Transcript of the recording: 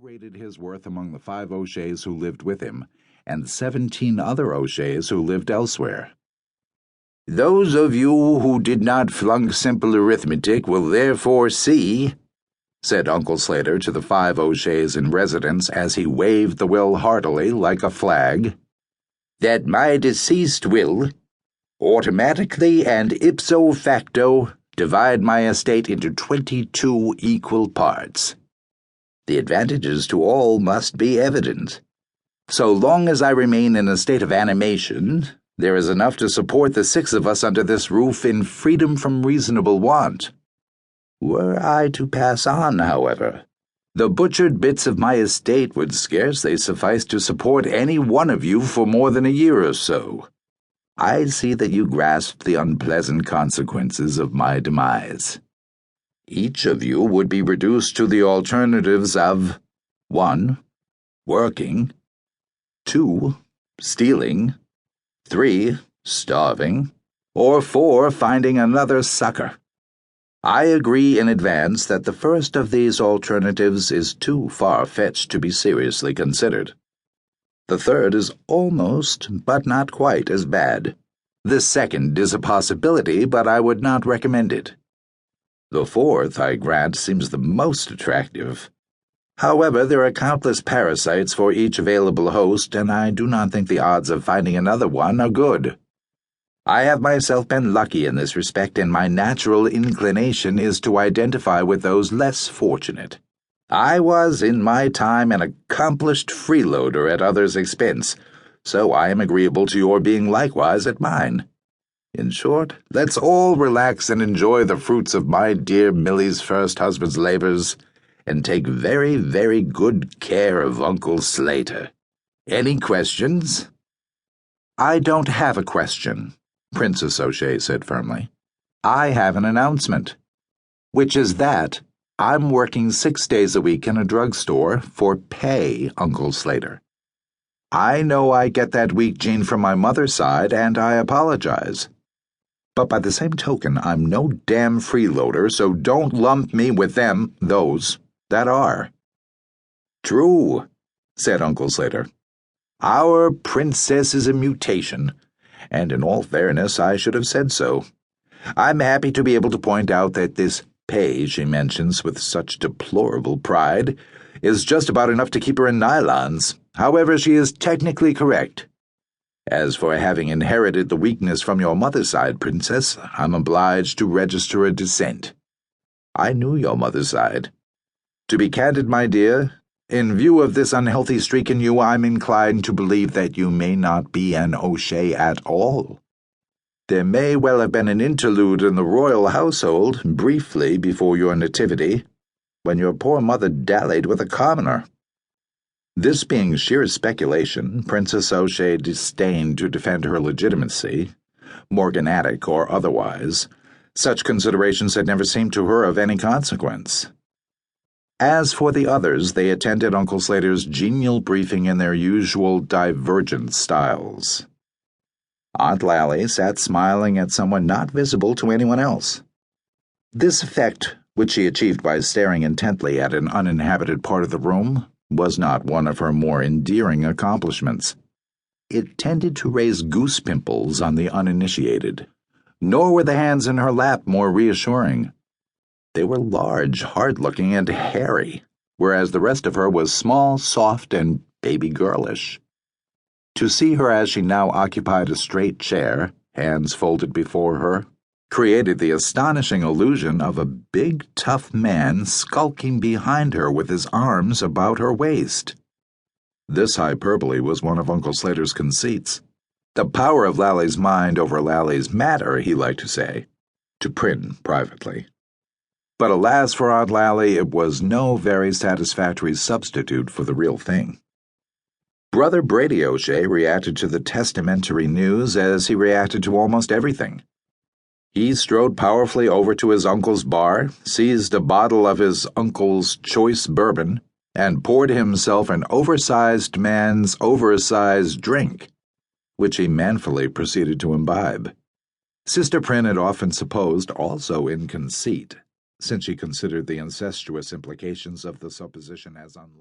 rated his worth among the 5 O'Sheas who lived with him, and 17 other O'Sheas who lived elsewhere. "Those of you who did not flunk simple arithmetic will therefore see," said Uncle Slater to the 5 O'Sheas in residence as he waved the will heartily like a flag, "that my deceased will, automatically and ipso facto, divide my estate into 22 equal parts. The advantages to all must be evident. So long as I remain in a state of animation, there is enough to support the 6 of us under this roof in freedom from reasonable want. Were I to pass on, however, the butchered bits of my estate would scarcely suffice to support any one of you for more than a year or so. I see that you grasp the unpleasant consequences of my demise. Each of you would be reduced to the alternatives of 1. Working, 2. Stealing, 3. Starving, or 4. Finding another sucker. I agree in advance that the first of these alternatives is too far-fetched to be seriously considered. The third is almost, but not quite, as bad. The second is a possibility, but I would not recommend it. The fourth, I grant, seems the most attractive. However, there are countless parasites for each available host, and I do not think the odds of finding another one are good. I have myself been lucky in this respect, and my natural inclination is to identify with those less fortunate. I was, in my time, an accomplished freeloader at others' expense, so I am agreeable to your being likewise at mine. In short, let's all relax and enjoy the fruits of my dear Millie's first husband's labors, and take very, very good care of Uncle Slater. Any questions?" "I don't have a question," Princess O'Shea said firmly. "I have an announcement, which is that I'm working 6 days a week in a drugstore for pay, Uncle Slater. I know I get that weak gene from my mother's side, and I apologize. But by the same token, I'm no damn freeloader, so don't lump me with those that are." "True," said Uncle Slater. "Our princess is a mutation, and in all fairness, I should have said so. I'm happy to be able to point out that this pay she mentions with such deplorable pride is just about enough to keep her in nylons. However, she is technically correct. As for having inherited the weakness from your mother's side, Princess, I'm obliged to register a dissent. I knew your mother's side. To be candid, my dear, in view of this unhealthy streak in you, I'm inclined to believe that you may not be an O'Shea at all. There may well have been an interlude in the royal household, briefly before your nativity, when your poor mother dallied with a commoner." This being sheer speculation, Princess O'Shea disdained to defend her legitimacy, morganatic or otherwise. Such considerations had never seemed to her of any consequence. As for the others, they attended Uncle Slater's genial briefing in their usual divergent styles. Aunt Lally sat smiling at someone not visible to anyone else. This effect, which she achieved by staring intently at an uninhabited part of the room, was not one of her more endearing accomplishments. It tended to raise goose pimples on the uninitiated. Nor were the hands in her lap more reassuring. They were large, hard-looking, and hairy, whereas the rest of her was small, soft, and baby-girlish. To see her as she now occupied a straight chair, hands folded before her, created the astonishing illusion of a big, tough man skulking behind her with his arms about her waist. This hyperbole was one of Uncle Slater's conceits. The power of Lally's mind over Lally's matter, he liked to say, to Prynne privately. But alas for Aunt Lally, it was no very satisfactory substitute for the real thing. Brother Brady O'Shea reacted to the testamentary news as he reacted to almost everything. He strode powerfully over to his uncle's bar, seized a bottle of his uncle's choice bourbon, and poured himself an oversized man's oversized drink, which he manfully proceeded to imbibe. Sister Prynne had often supposed, also in conceit, since she considered the incestuous implications of the supposition as unlikely.